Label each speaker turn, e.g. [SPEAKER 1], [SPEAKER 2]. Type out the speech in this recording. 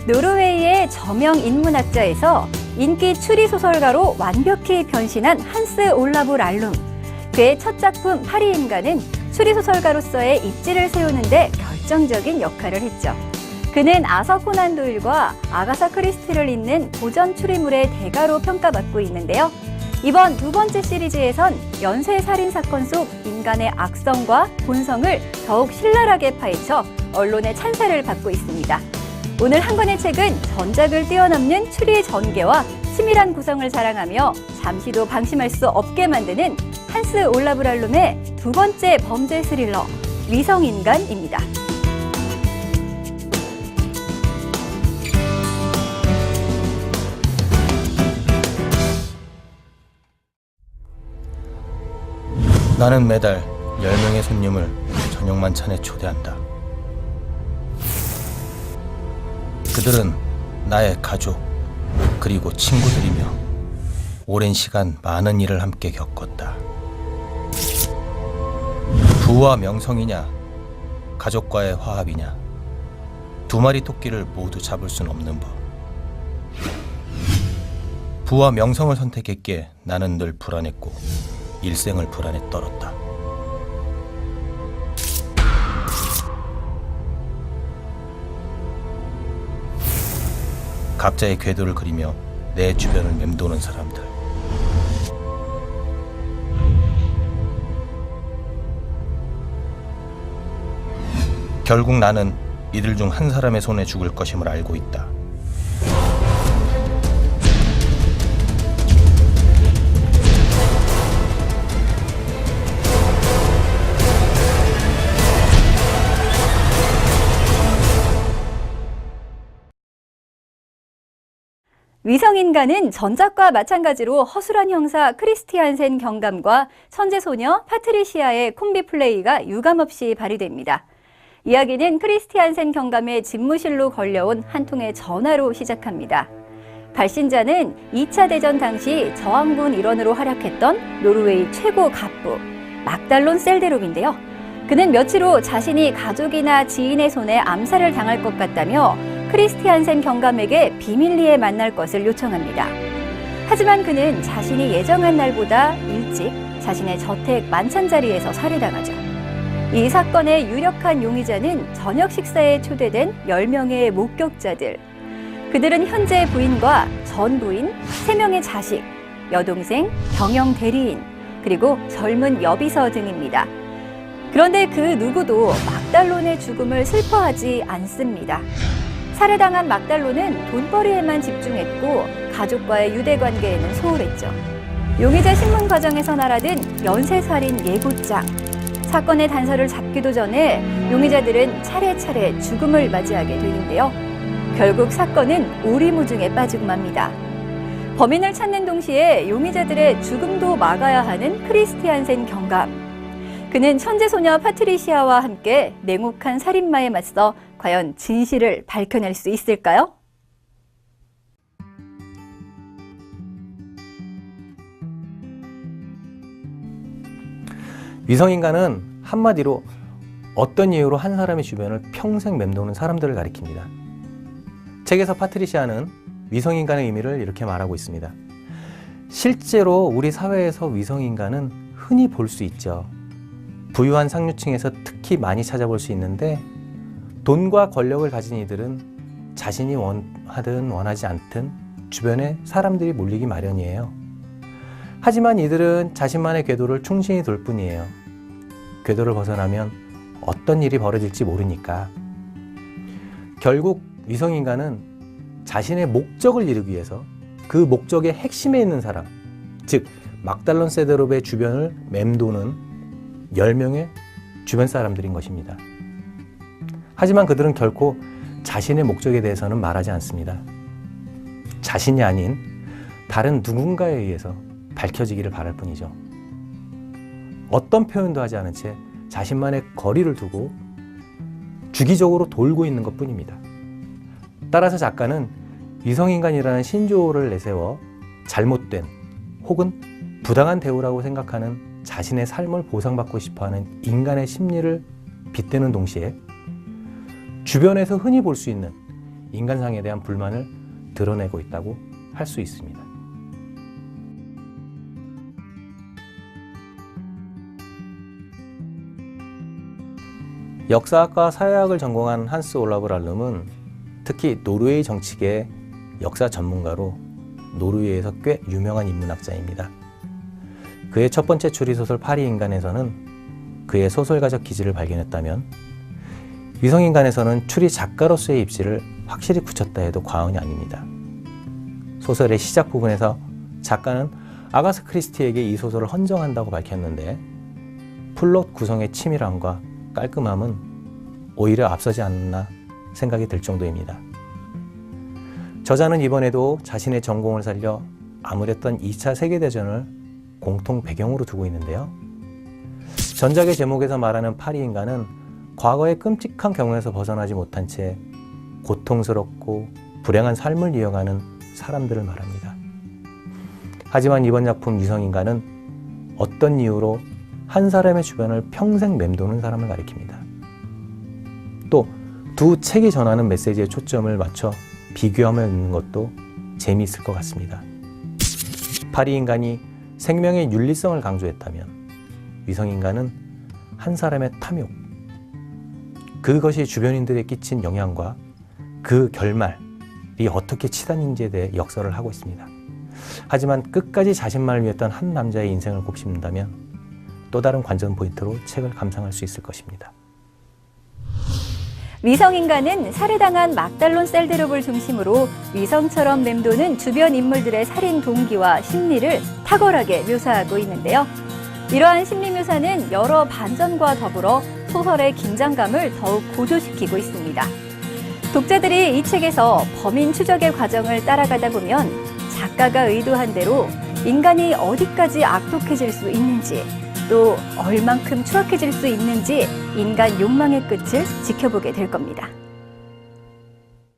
[SPEAKER 1] 노르웨이의 저명 인문학자에서 인기 추리소설가로 완벽히 변신한 한스 올라브 랄룸. 그의 첫 작품 파리인간은 추리소설가로서의 입지를 세우는 데 결정적인 역할을 했죠. 그는 아서 코난 도일과 아가사 크리스티를 잇는 고전 추리물의 대가로 평가받고 있는데요. 이번 두 번째 시리즈에선 연쇄 살인 사건 속 인간의 악성과 본성을 더욱 신랄하게 파헤쳐 언론의 찬사를 받고 있습니다. 오늘 한 권의 책은 전작을 뛰어넘는 추리의 전개와 치밀한 구성을 자랑하며 잠시도 방심할 수 없게 만드는 한스 올라브 랄룸의 두 번째 범죄 스릴러 위성인간입니다.
[SPEAKER 2] 나는 매달 10명의 손님을 저녁 만찬에 초대한다. 그들은 나의 가족 그리고 친구들이며 오랜 시간 많은 일을 함께 겪었다. 부와 명성이냐 가족과의 화합이냐 두 마리 토끼를 모두 잡을 순 없는 법. 부와 명성을 선택했기에 나는 늘 불안했고 일생을 불안에 떨었다. 각자의 궤도를 그리며 내 주변을 맴도는 사람들. 결국 나는 이들 중 한 사람의 손에 죽을 것임을 알고 있다.
[SPEAKER 1] 위성인간은 전작과 마찬가지로 허술한 형사 크리스티안센 경감과 천재소녀 파트리시아의 콤비 플레이가 유감없이 발휘됩니다. 이야기는 크리스티안센 경감의 집무실로 걸려온 한 통의 전화로 시작합니다. 발신자는 2차 대전 당시 저항군 일원으로 활약했던 노르웨이 최고 갑부 막달론 셀데롭인데요. 그는 며칠 후 자신이 가족이나 지인의 손에 암살을 당할 것 같다며 크리스티안센 경감에게 비밀리에 만날 것을 요청합니다. 하지만 그는 자신이 예정한 날보다 일찍 자신의 저택 만찬 자리에서 살해당하죠. 이 사건의 유력한 용의자는 저녁 식사에 초대된 10명의 목격자들. 그들은 현재 부인과 전 부인, 3명의 자식, 여동생, 경영 대리인, 그리고 젊은 여비서 등입니다. 그런데 그 누구도 막달론의 죽음을 슬퍼하지 않습니다. 살해당한 막달론은 돈벌이에만 집중했고 가족과의 유대관계에는 소홀했죠. 용의자 신문 과정에서 날아든 연쇄살인 예고장. 사건의 단서를 잡기도 전에 용의자들은 차례차례 죽음을 맞이하게 되는데요. 결국 사건은 오리무중에 빠지고 맙니다. 범인을 찾는 동시에 용의자들의 죽음도 막아야 하는 크리스티안센 경감. 그는 천재소녀 파트리시아와 함께 냉혹한 살인마에 맞서 과연 진실을 밝혀낼 수 있을까요?
[SPEAKER 2] 위성인간은 한마디로 어떤 이유로 한 사람의 주변을 평생 맴도는 사람들을 가리킵니다. 책에서 파트리시아는 위성인간의 의미를 이렇게 말하고 있습니다. 실제로 우리 사회에서 위성인간은 흔히 볼 수 있죠. 부유한 상류층에서 특히 많이 찾아볼 수 있는데 돈과 권력을 가진 이들은 자신이 원하든 원하지 않든 주변에 사람들이 몰리기 마련이에요. 하지만 이들은 자신만의 궤도를 충실히 돌 뿐이에요. 궤도를 벗어나면 어떤 일이 벌어질지 모르니까. 결국 위성인간은 자신의 목적을 이루기 위해서 그 목적의 핵심에 있는 사람, 즉 막달론 셀데롭의 주변을 맴도는 10명의 주변 사람들인 것입니다. 하지만 그들은 결코 자신의 목적에 대해서는 말하지 않습니다. 자신이 아닌 다른 누군가에 의해서 밝혀지기를 바랄 뿐이죠. 어떤 표현도 하지 않은 채 자신만의 거리를 두고 주기적으로 돌고 있는 것 뿐입니다. 따라서 작가는 위성인간이라는 신조어를 내세워 잘못된 혹은 부당한 대우라고 생각하는 자신의 삶을 보상받고 싶어하는 인간의 심리를 빗대는 동시에 주변에서 흔히 볼 수 있는 인간상에 대한 불만을 드러내고 있다고 할 수 있습니다. 역사학과 사회학을 전공한 한스 올라브 랄름은 특히 노르웨이 정치계의 역사 전문가로 노르웨이에서 꽤 유명한 인문학자입니다. 그의 첫 번째 추리소설 파리인간에서는 그의 소설가적 기질을 발견했다면 위성인간에서는 추리 작가로서의 입지를 확실히 굳혔다 해도 과언이 아닙니다. 소설의 시작 부분에서 작가는 아가사 크리스티에게 이 소설을 헌정한다고 밝혔는데 플롯 구성의 치밀함과 깔끔함은 오히려 앞서지 않나 생각이 들 정도입니다. 저자는 이번에도 자신의 전공을 살려 암울했던 2차 세계대전을 공통 배경으로 두고 있는데요. 전작의 제목에서 말하는 파리인간은 과거의 끔찍한 경우에서 벗어나지 못한 채 고통스럽고 불행한 삶을 이어가는 사람들을 말합니다. 하지만 이번 작품 위성인간은 어떤 이유로 한 사람의 주변을 평생 맴도는 사람을 가리킵니다. 또 두 책이 전하는 메시지에 초점을 맞춰 비교하며 읽는 것도 재미있을 것 같습니다. 파리인간이 생명의 윤리성을 강조했다면 위성인간은 한 사람의 탐욕, 그것이 주변인들에 끼친 영향과 그 결말이 어떻게 치닫는지에 대해 역설을 하고 있습니다. 하지만 끝까지 자신만을 위했던 한 남자의 인생을 곱씹는다면 또 다른 관전 포인트로 책을 감상할 수 있을 것입니다.
[SPEAKER 1] 위성인간은 살해당한 막달론 셀드룹을 중심으로 위성처럼 맴도는 주변 인물들의 살인 동기와 심리를 탁월하게 묘사하고 있는데요. 이러한 심리 묘사는 여러 반전과 더불어 소설의 긴장감을 더욱 고조시키고 있습니다. 독자들이 이 책에서 범인 추적의 과정을 따라가다 보면 작가가 의도한 대로 인간이 어디까지 악독해질 수 있는지, 또 얼만큼 추악해질 수 있는지 인간 욕망의 끝을 지켜보게 될 겁니다.